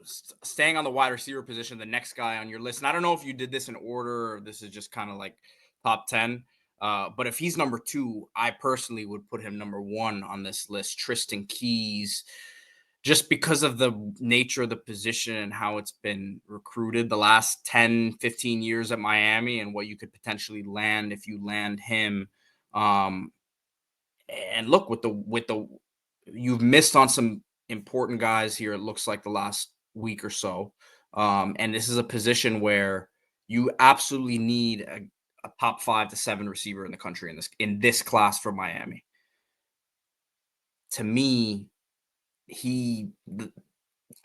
staying on the wide receiver position, the next guy on your list, and I don't know if you did this in order or this is just kind of like top 10. But if he's number 2, I personally would put him number 1 on this list, Tristan Keys, just because of the nature of the position and how it's been recruited the last 10, 15 years at Miami and what you could potentially land if you land him. And look, with the you've missed on some important guys here, it looks like the last week or so. And this is a position where you absolutely need a top 5 to 7 receiver in the country in this class for Miami. To me,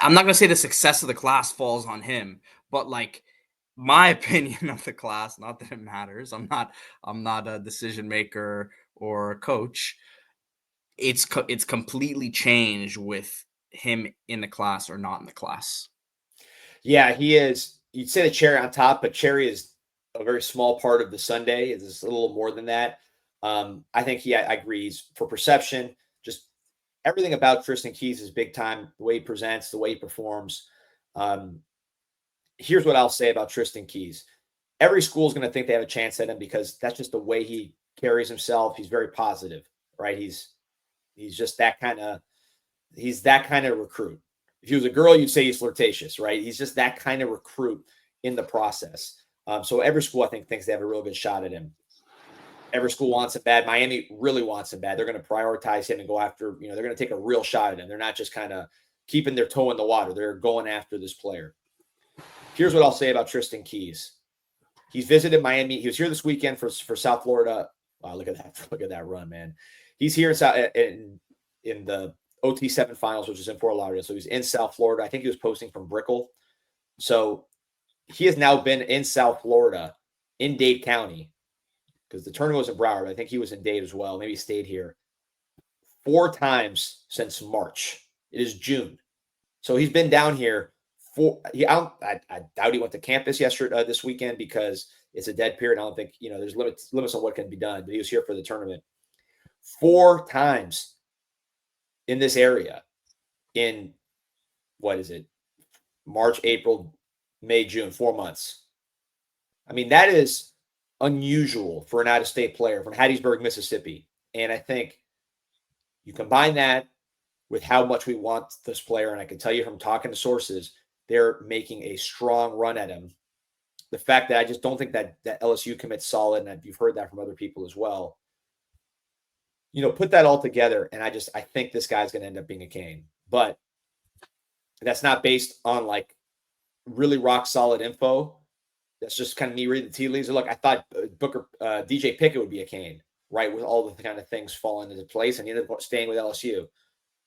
I'm not gonna say the success of the class falls on him, but like my opinion of the class, not that it matters. I'm not a decision maker or a coach. It's completely changed with him in the class or not in the class. Yeah, he is. You'd say the cherry on top, but cherry is a very small part of the sundae. It's a little more than that. I think I agree. He's for perception. Just everything about Tristan Keys is big time. The way he presents, the way he performs. Here's what I'll say about Tristan Keys. Every school is going to think they have a chance at him because that's just the way he carries himself. He's very positive, right? He's just that kind of recruit. If he was a girl, you'd say he's flirtatious, right? He's just that kind of recruit in the process. So every school, I think, thinks they have a real good shot at him. Every school wants him bad. Miami really wants him bad. They're going to prioritize him and go after, they're going to take a real shot at him. They're not just kind of keeping their toe in the water. They're going after this player. Here's what I'll say about Tristan Keys. He's visited Miami. He was here this weekend for South Florida. Wow, look at that. Look at that run, man. He's here in the OT7 finals, which is in Fort Lauderdale. So he's in South Florida. I think he was posting from Brickell. So he has now been in South Florida, in Dade County, because the tournament was in Broward. I think he was in Dade as well. Maybe he stayed here 4 times since March. It is June. So he's been down here I doubt he went to campus this weekend because it's a dead period. I don't think, there's limits on what can be done, but he was here for the tournament 4 times in this area in, what is it? March, April, May, June, 4 months. I mean, that is unusual for an out-of-state player from Hattiesburg, Mississippi. And I think you combine that with how much we want this player, and I can tell you from talking to sources, they're making a strong run at him. The fact that I just don't think that LSU commit's solid, and you've heard that from other people as well. Put that all together, and I think this guy's going to end up being a Cane. But that's not based on like really rock solid info. That's just kind of me reading the tea leaves. Look, I thought DJ Pickett would be a Cane, right? With all the kind of things falling into place, and he ended up staying with LSU.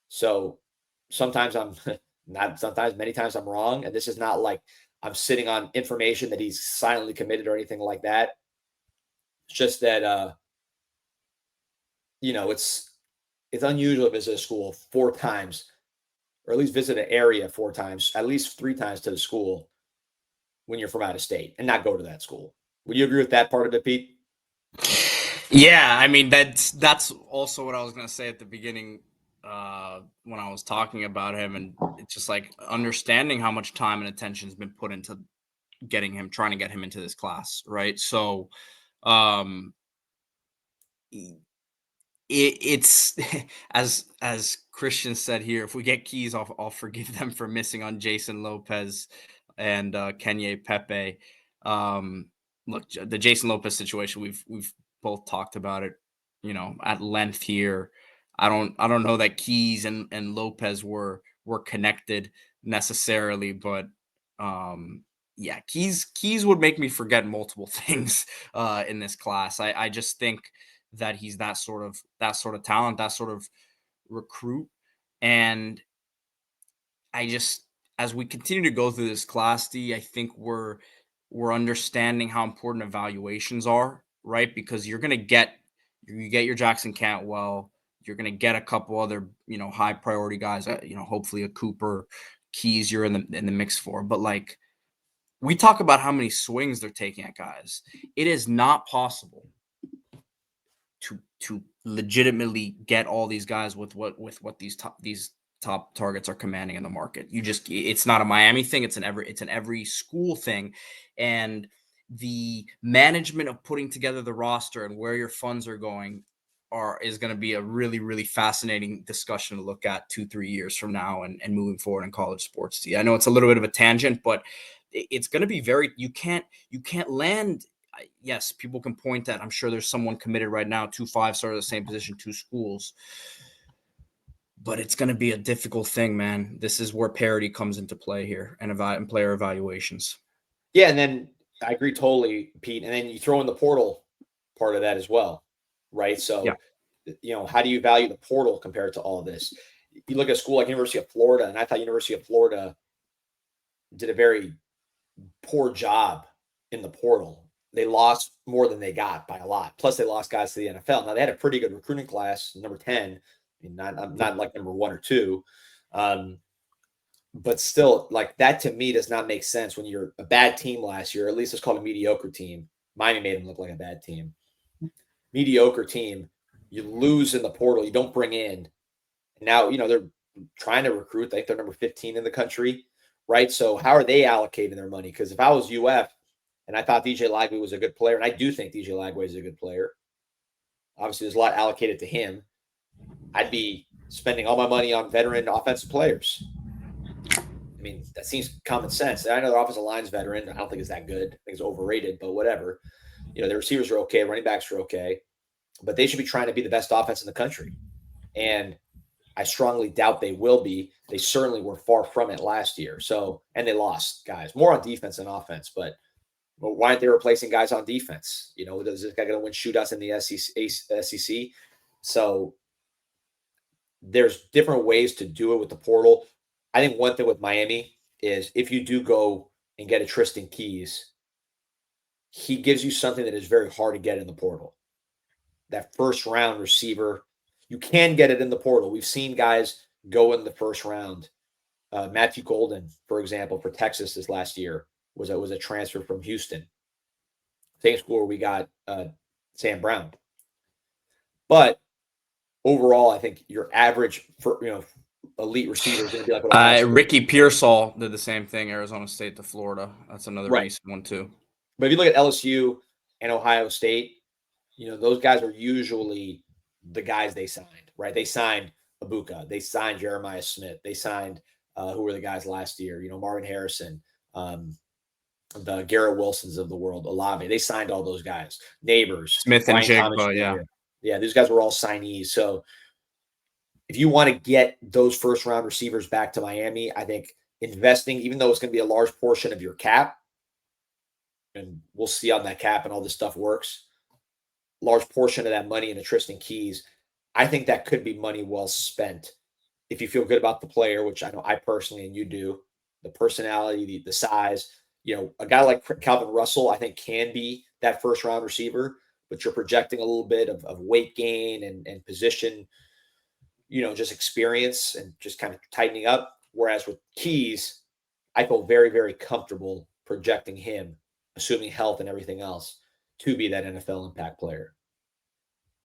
So sometimes many times I'm wrong. And this is not like I'm sitting on information that he's silently committed or anything like that. It's just that, it's unusual to visit a school 4 times, or at least visit an area 4 times, at least 3 times to the school when you're from out of state and not go to that school. Would you agree with that part of it, Pete? Yeah, I mean, that's also what I was going to say at the beginning when I was talking about him, and it's just like understanding how much time and attention has been put into trying to get him into this class, right? So it's as Christian said here, if we get Keys, I'll forgive them for missing on Jason Lopez and Kenye Pepe. Look, the Jason Lopez situation, we've both talked about it, at length here. I don't know that Keys and Lopez were connected necessarily, but yeah, Keys would make me forget multiple things in this class. I just think that he's that sort of talent, that sort of recruit. And as we continue to go through this class, I think we're understanding how important evaluations are, right? Because you get your Jackson Cantwell, you're going to get a couple other, high priority guys, hopefully a Cooper, Keys you're in the mix for. But like, we talk about how many swings they're taking at guys. It is not possible to legitimately get all these guys with what these top targets are commanding in the market. It's not a Miami thing, it's an every school thing. And the management of putting together the roster and where your funds are going is going to be a really, really fascinating discussion to look at 2-3 years from now and moving forward in college sports. I know it's a little bit of a tangent, but it's going to be you can't land. Yes, people can point at, I'm sure there's someone committed right now, 2 5-star the same position, 2 schools. But it's going to be a difficult thing, man. This is where parity comes into play here, and player evaluations. Yeah, and then I agree totally, Pete. And then you throw in the portal part of that as well, right? So, how do you value the portal compared to all this? You look at a school like University of Florida, and I thought University of Florida did a very poor job in the portal. They lost more than they got by a lot. Plus, they lost guys to the NFL. Now, they had a pretty good recruiting class, number 10. I mean, not like number 1 or 2. But still, like, that to me does not make sense when you're a bad team last year. At least it's called a mediocre team. Miami made them look like a bad team. Mediocre team. You lose in the portal. You don't bring in. And now, they're trying to recruit. I think they're number 15 in the country, right? So how are they allocating their money? Because if I was UF and I thought DJ Lagway was a good player, and I do think DJ Lagway is a good player, obviously there's a lot allocated to him, I'd be spending all my money on veteran offensive players. I mean, that seems common sense. I know their offensive line's veteran. I don't think it's that good. I think it's overrated, but whatever. The receivers are okay. Running backs are okay. But they should be trying to be the best offense in the country. And I strongly doubt they will be. They certainly were far from it last year. So, and they lost guys. More on defense than offense. But why aren't they replacing guys on defense? Is this guy going to win shootouts in the SEC? So there's different ways to do it with the portal. I think one thing with Miami is if you do go and get a Tristan Keys, he gives you something that is very hard to get in the portal. That first round receiver, you can get it in the portal. We've seen guys go in the first round. Matthew Golden, for example, for Texas this last year was a transfer from Houston. Same school where we got Sam Brown. But overall, I think your average elite receiver is going to be like Ricky Pearsall did the same thing, Arizona State to Florida. That's another recent one too. But if you look at LSU and Ohio State, those guys are usually the guys they signed, right? They signed Ibuka. They signed Jeremiah Smith. They signed who were the guys last year? Marvin Harrison, the Garrett Wilsons of the world, Olave. They signed all those guys. Neighbors, Smith and Jigba, yeah, these guys were all signees. So if you want to get those first round receivers back to Miami, I think investing, even though it's going to be a large portion of your cap, and we'll see how that cap and all this stuff works, large portion of that money in the Tristan Keys, I think that could be money well spent if you feel good about the player, which I know I personally and you do, the personality, the size. A guy like Calvin Russell, I think, can be that first round receiver, but you're projecting a little bit of weight gain and position, just experience and just kind of tightening up. Whereas with Keys, I feel very, very comfortable projecting him, assuming health and everything else, to be that NFL impact player.